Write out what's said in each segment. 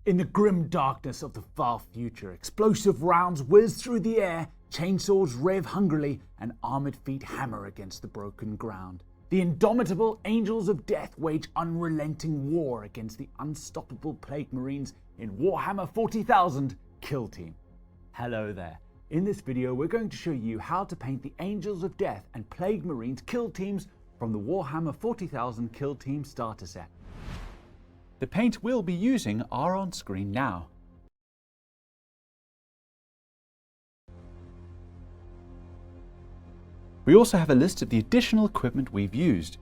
In the grim darkness of the far future, explosive rounds whiz through the air, chainsaws rev hungrily, and armored feet hammer against the broken ground. The indomitable angels of death wage unrelenting war against the unstoppable plague marines in Warhammer 40,000 Kill Team. Hello there. In this video we're going to show you how to paint the angels of death and plague marines kill teams from the Warhammer 40,000 Kill Team starter set. The paint we'll be using are on screen now. We also have a list of the additional equipment we've used,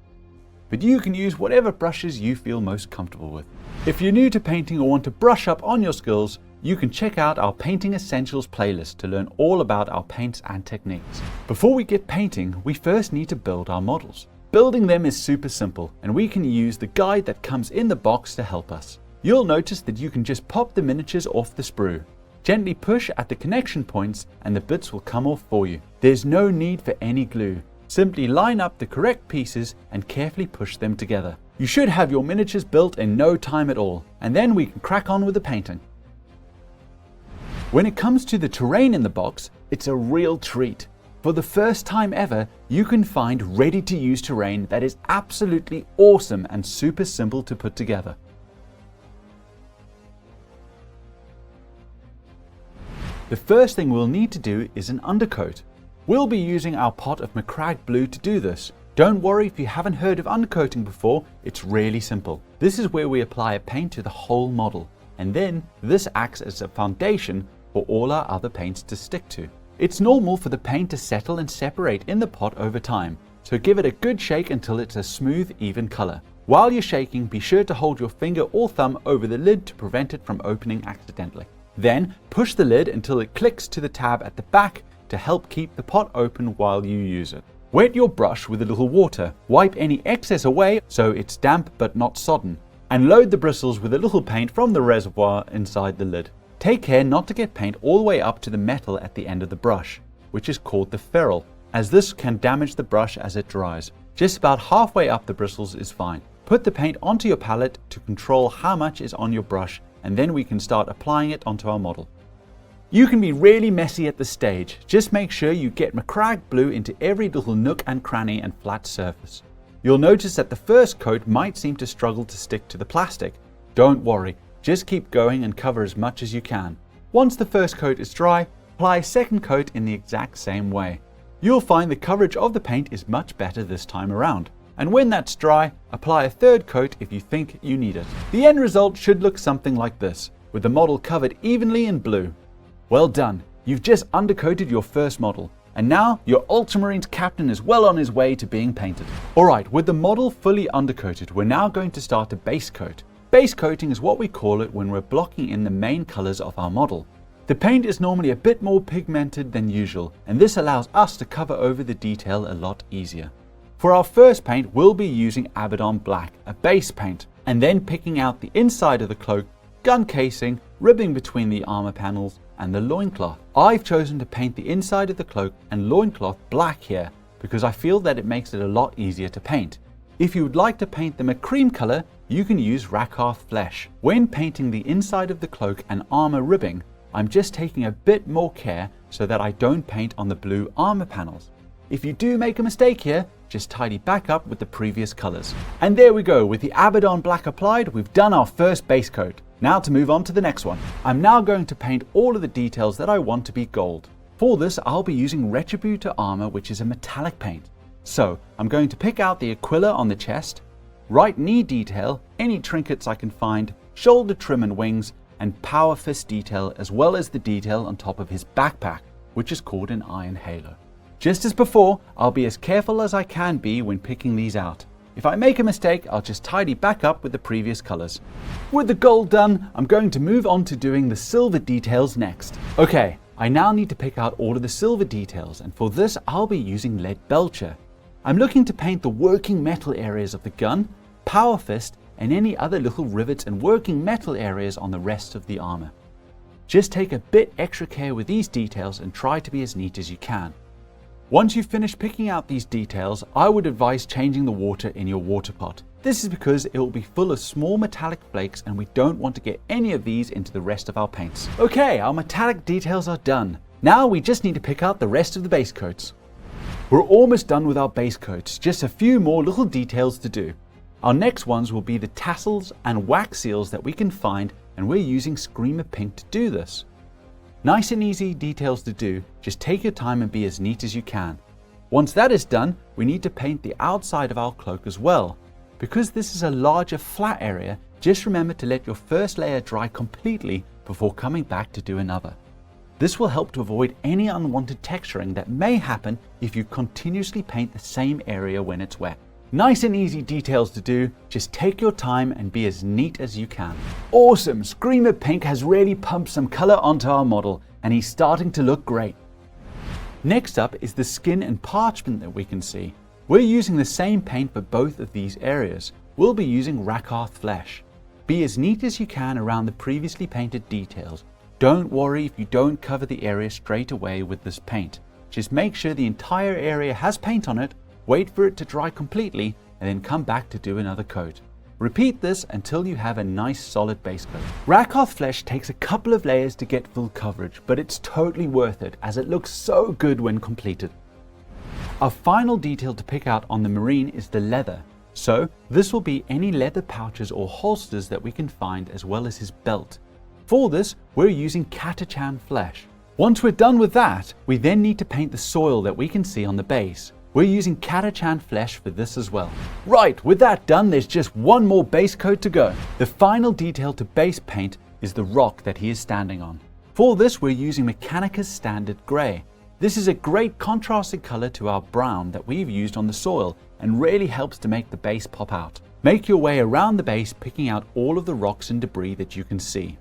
but you can use whatever brushes you feel most comfortable with. If you're new to painting or want to brush up on your skills, you can check out our Painting Essentials playlist to learn all about our paints and techniques. Before we get painting, we first need to build our models. Building them is super simple, and we can use the guide that comes in the box to help us. You'll notice that you can just pop the miniatures off the sprue. Gently push at the connection points and the bits will come off for you. There's no need for any glue. Simply line up the correct pieces and carefully push them together. You should have your miniatures built in no time at all, and then we can crack on with the painting. When it comes to the terrain in the box, it's a real treat. For the first time ever, you can find ready-to-use terrain that is absolutely awesome and super simple to put together. The first thing we'll need to do is an undercoat. We'll be using our pot of Macragge blue to do this. Don't worry if you haven't heard of undercoating before, it's really simple. This is where we apply a paint to the whole model, and then this acts as a foundation for all our other paints to stick to. It's normal for the paint to settle and separate in the pot over time, so give it a good shake until it's a smooth, even color. While you're shaking, be sure to hold your finger or thumb over the lid to prevent it from opening accidentally. Then push the lid until it clicks to the tab at the back to help keep the pot open while you use it. Wet your brush with a little water, wipe any excess away so it's damp but not sodden, and load the bristles with a little paint from the reservoir inside the lid. Take care not to get paint all the way up to the metal at the end of the brush, which is called the ferrule, as this can damage the brush as it dries. Just about halfway up the bristles is fine. Put the paint onto your palette to control how much is on your brush, and then we can start applying it onto our model. You can be really messy at this stage. Just make sure you get Macragge blue into every little nook and cranny and flat surface. You'll notice that the first coat might seem to struggle to stick to the plastic. Don't worry. Just keep going and cover as much as you can. Once the first coat is dry, apply a second coat in the exact same way. You'll find the coverage of the paint is much better this time around. And when that's dry, apply a third coat if you think you need it. The end result should look something like this, with the model covered evenly in blue. Well done, you've just undercoated your first model, and now your Ultramarines captain is well on his way to being painted. Alright, with the model fully undercoated, we're now going to start a base coat. Base coating is what we call it when we're blocking in the main colors of our model. The paint is normally a bit more pigmented than usual, and this allows us to cover over the detail a lot easier. For our first paint, we'll be using Abaddon Black, a base paint, and then picking out the inside of the cloak, gun casing, ribbing between the armor panels, and the loincloth. I've chosen to paint the inside of the cloak and loincloth black here, because I feel that it makes it a lot easier to paint. If you would like to paint them a cream color, you can use Rakarth Flesh. When painting the inside of the cloak and armor ribbing, I'm just taking a bit more care so that I don't paint on the blue armor panels. If you do make a mistake here, just tidy back up with the previous colors. And there we go, with the Abaddon Black applied, we've done our first base coat. Now to move on to the next one. I'm now going to paint all of the details that I want to be gold. For this, I'll be using Retributor Armor, which is a metallic paint. So I'm going to pick out the Aquila on the chest, right knee detail, any trinkets I can find, shoulder trim and wings, and power fist detail, as well as the detail on top of his backpack, which is called an iron halo. Just as before, I'll be as careful as I can be when picking these out. If I make a mistake, I'll just tidy back up with the previous colors. With the gold done, I'm going to move on to doing the silver details next. Okay, I now need to pick out all of the silver details, and for this I'll be using Lead Belcher. I'm looking to paint the working metal areas of the gun, power fist, and any other little rivets and working metal areas on the rest of the armor. Just take a bit extra care with these details and try to be as neat as you can. Once you've finished picking out these details, I would advise changing the water in your water pot. This is because it will be full of small metallic flakes and we don't want to get any of these into the rest of our paints. Okay, our metallic details are done. Now we just need to pick out the rest of the base coats. We're almost done with our base coats, just a few more little details to do. Our next ones will be the tassels and wax seals that we can find, and we're using Screamer Pink to do this. Nice and easy details to do, just take your time and be as neat as you can. Once that is done, we need to paint the outside of our cloak as well. Because this is a larger flat area, just remember to let your first layer dry completely before coming back to do another. This will help to avoid any unwanted texturing that may happen if you continuously paint the same area when it's wet. Nice and easy details to do, just take your time and be as neat as you can. Awesome, Screamer Pink has really pumped some color onto our model and he's starting to look great. Next up is the skin and parchment that we can see. We're using the same paint for both of these areas. We'll be using Rakarth Flesh. Be as neat as you can around the previously painted details. Don't worry if you don't cover the area straight away with this paint. Just make sure the entire area has paint on it, wait for it to dry completely, and then come back to do another coat. Repeat this until you have a nice solid base coat. Rakarth Flesh takes a couple of layers to get full coverage, but it's totally worth it as it looks so good when completed. Our final detail to pick out on the marine is the leather. So this will be any leather pouches or holsters that we can find, as well as his belt. For this, we're using Catachan Flesh. Once we're done with that, we then need to paint the soil that we can see on the base. We're using Catachan Flesh for this as well. Right, with that done, there's just one more base coat to go. The final detail to base paint is the rock that he is standing on. For this, we're using Mechanicus Standard Grey. This is a great contrasting color to our brown that we've used on the soil and really helps to make the base pop out. Make your way around the base, picking out all of the rocks and debris that you can see.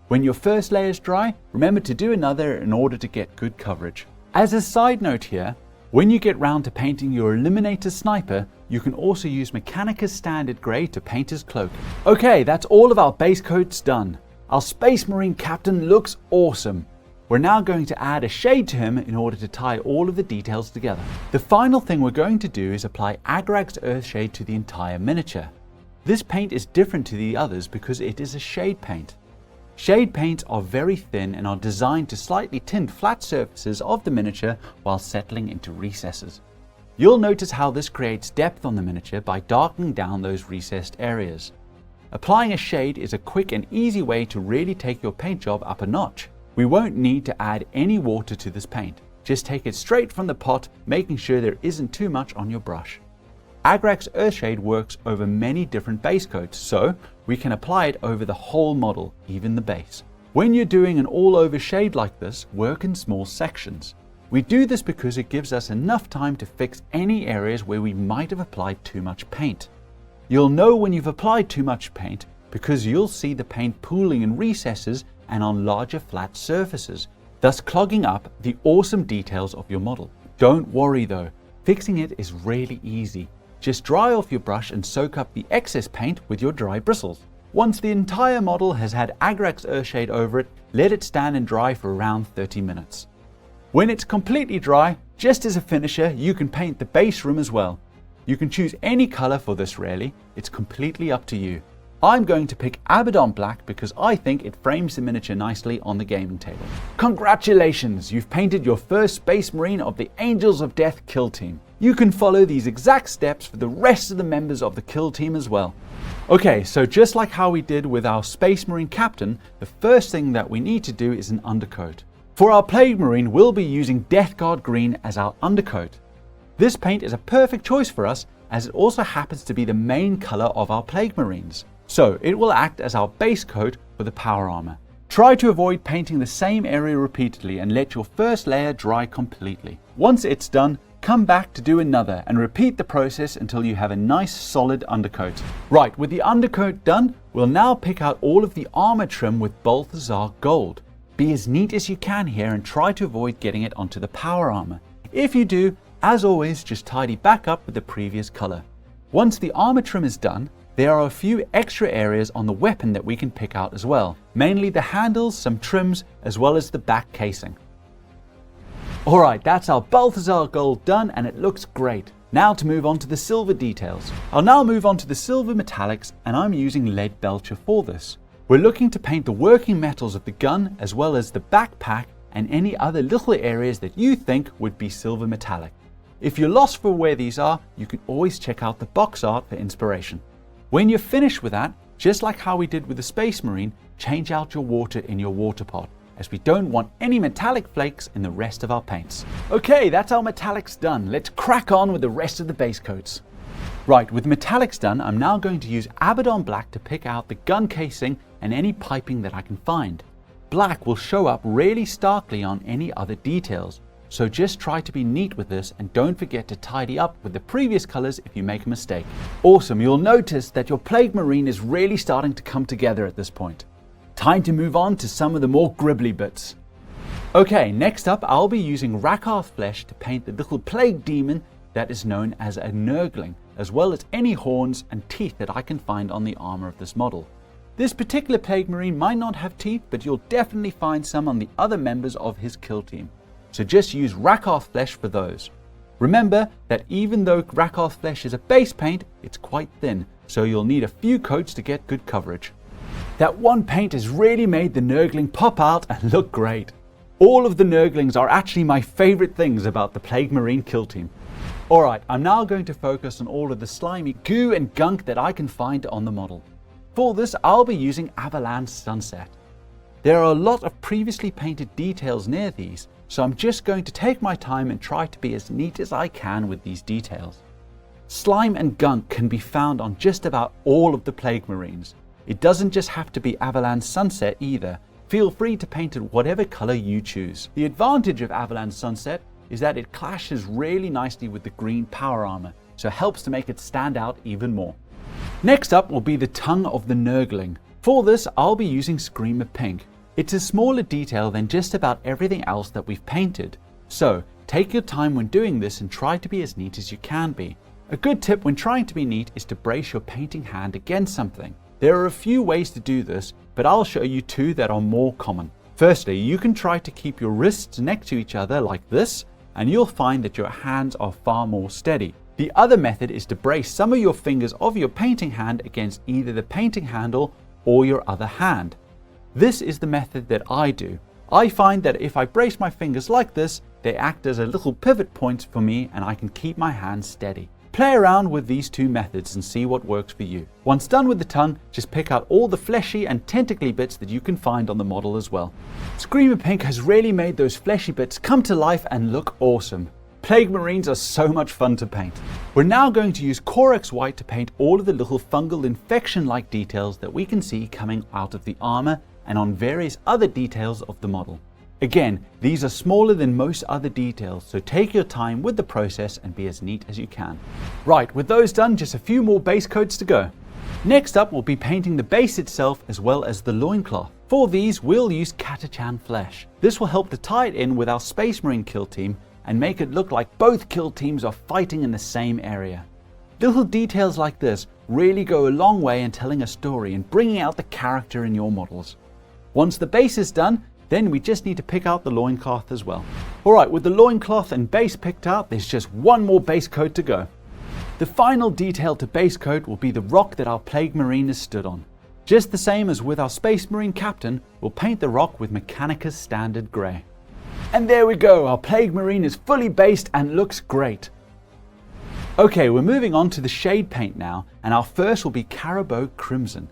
When your first layer is dry, remember to do another in order to get good coverage. As a side note here, when you get round to painting your Eliminator Sniper, you can also use Mechanicus Standard Grey to paint his cloak. Okay, that's all of our base coats done. Our Space Marine Captain looks awesome. We're now going to add a shade to him in order to tie all of the details together. The final thing we're going to do is apply Agrax Earthshade to the entire miniature. This paint is different to the others because it is a shade paint. Shade paints are very thin and are designed to slightly tint flat surfaces of the miniature while settling into recesses. You'll notice how this creates depth on the miniature by darkening down those recessed areas. Applying a shade is a quick and easy way to really take your paint job up a notch. We won't need to add any water to this paint. Just take it straight from the pot, making sure there isn't too much on your brush. Agrax Earthshade works over many different base coats, so we can apply it over the whole model, even the base. When you're doing an all-over shade like this, work in small sections. We do this because it gives us enough time to fix any areas where we might have applied too much paint. You'll know when you've applied too much paint because you'll see the paint pooling in recesses and on larger flat surfaces, thus clogging up the awesome details of your model. Don't worry though, fixing it is really easy. Just dry off your brush and soak up the excess paint with your dry bristles. Once the entire model has had Agrax Earthshade over it, let it stand and dry for around 30 minutes. When it's completely dry, just as a finisher, you can paint the base room as well. You can choose any color for this really, it's completely up to you. I'm going to pick Abaddon Black because I think it frames the miniature nicely on the gaming table. Congratulations, you've painted your first Space Marine of the Angels of Death kill team. You can follow these exact steps for the rest of the members of the kill team as well. Okay, so just like how we did with our Space Marine Captain, the first thing that we need to do is an undercoat. For our Plague Marine, we'll be using Death Guard Green as our undercoat. This paint is a perfect choice for us as it also happens to be the main color of our Plague Marines. So it will act as our base coat for the power armor. Try to avoid painting the same area repeatedly and let your first layer dry completely. Once it's done, come back to do another and repeat the process until you have a nice solid undercoat. Right, with the undercoat done, we'll now pick out all of the armor trim with Balthazar Gold. Be as neat as you can here and try to avoid getting it onto the power armor. If you do, as always, just tidy back up with the previous color. Once the armor trim is done, there are a few extra areas on the weapon that we can pick out as well, mainly the handles, some trims, as well as the back casing. Alright, that's our Balthazar gold done and it looks great. Now to move on to the silver details. I'll now move on to the silver metallics and I'm using lead belcher for this. We're looking to paint the working metals of the gun as well as the backpack and any other little areas that you think would be silver metallic. If you're lost for where these are, you can always check out the box art for inspiration. When you're finished with that, just like how we did with the Space Marine, change out your water in your water pot, as we don't want any metallic flakes in the rest of our paints. Okay, that's our metallics done. Let's crack on with the rest of the base coats. Right, with metallics done, I'm now going to use Abaddon Black to pick out the gun casing and any piping that I can find. Black will show up really starkly on any other details, so just try to be neat with this and don't forget to tidy up with the previous colors if you make a mistake. Awesome, you'll notice that your Plague Marine is really starting to come together at this point. Time to move on to some of the more gribbly bits. Okay, next up I'll be using Rakarth Flesh to paint the little plague demon that is known as a Nurgling, as well as any horns and teeth that I can find on the armor of this model. This particular Plague Marine might not have teeth, but you'll definitely find some on the other members of his kill team. So just use Rakarth Flesh for those. Remember that even though Rakarth Flesh is a base paint, it's quite thin, so you'll need a few coats to get good coverage. That one paint has really made the Nurgling pop out and look great. All of the Nurglings are actually my favorite things about the Plague Marine kill team. Alright, I'm now going to focus on all of the slimy goo and gunk that I can find on the model. For this, I'll be using Avalanche Sunset. There are a lot of previously painted details near these, so I'm just going to take my time and try to be as neat as I can with these details. Slime and gunk can be found on just about all of the Plague Marines. It doesn't just have to be Avalanche Sunset either. Feel free to paint it whatever color you choose. The advantage of Avalanche Sunset is that it clashes really nicely with the green power armor, so it helps to make it stand out even more. Next up will be the tongue of the Nurgling. For this, I'll be using Screamer Pink. It's a smaller detail than just about everything else that we've painted, so take your time when doing this and try to be as neat as you can be. A good tip when trying to be neat is to brace your painting hand against something. There are a few ways to do this, but I'll show you two that are more common. Firstly, you can try to keep your wrists next to each other like this, and you'll find that your hands are far more steady. The other method is to brace some of your fingers of your painting hand against either the painting handle or your other hand. This is the method that I do. I find that if I brace my fingers like this, they act as a little pivot points for me and I can keep my hands steady. Play around with these two methods and see what works for you. Once done with the tongue, just pick out all the fleshy and tentacly bits that you can find on the model as well. Screamer Pink has really made those fleshy bits come to life and look awesome. Plague Marines are so much fun to paint. We're now going to use Corax White to paint all of the little fungal infection-like details that we can see coming out of the armor and on various other details of the model. Again, these are smaller than most other details, so take your time with the process and be as neat as you can. Right, with those done, just a few more base coats to go. Next up, we'll be painting the base itself as well as the loincloth. For these, we'll use Catachan Flesh. This will help to tie it in with our Space Marine kill team and make it look like both kill teams are fighting in the same area. Little details like this really go a long way in telling a story and bringing out the character in your models. Once the base is done, then we just need to pick out the loincloth as well. Alright, with the loincloth and base picked out, there's just one more base coat to go. The final detail to base coat will be the rock that our Plague Marine is stood on. Just the same as with our Space Marine captain, we'll paint the rock with Mechanicus Standard Grey. And there we go, our Plague Marine is fully based and looks great. Okay, we're moving on to the shade paint now, and our first will be Caribou Crimson.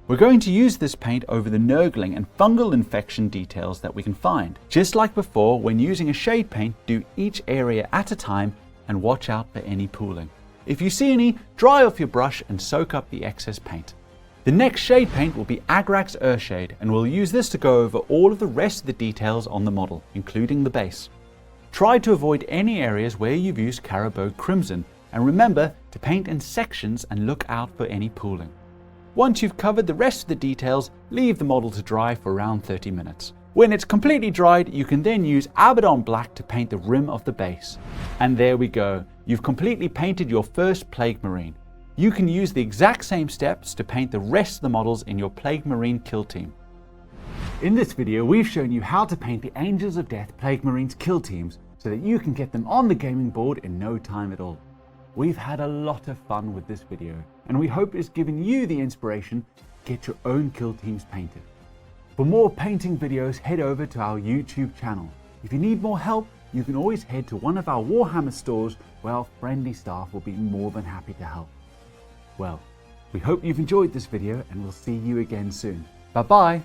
We're going to use this paint over the Nurgling and fungal infection details that we can find. Just like before, when using a shade paint, do each area at a time and watch out for any pooling. If you see any, dry off your brush and soak up the excess paint. The next shade paint will be Agrax Earthshade, and we'll use this to go over all of the rest of the details on the model, including the base. Try to avoid any areas where you've used Caribou Crimson, and remember to paint in sections and look out for any pooling. Once you've covered the rest of the details, leave the model to dry for around 30 minutes. When it's completely dried, you can then use Abaddon Black to paint the rim of the base. And there we go, you've completely painted your first Plague Marine. You can use the exact same steps to paint the rest of the models in your Plague Marine kill team. In this video, we've shown you how to paint the Angels of Death Plague Marines kill teams, so that you can get them on the gaming board in no time at all. We've had a lot of fun with this video, and we hope it's given you the inspiration to get your own kill teams painted. For more painting videos, head over to our YouTube channel. If you need more help, you can always head to one of our Warhammer stores where our friendly staff will be more than happy to help. Well, we hope you've enjoyed this video and we'll see you again soon. Bye bye!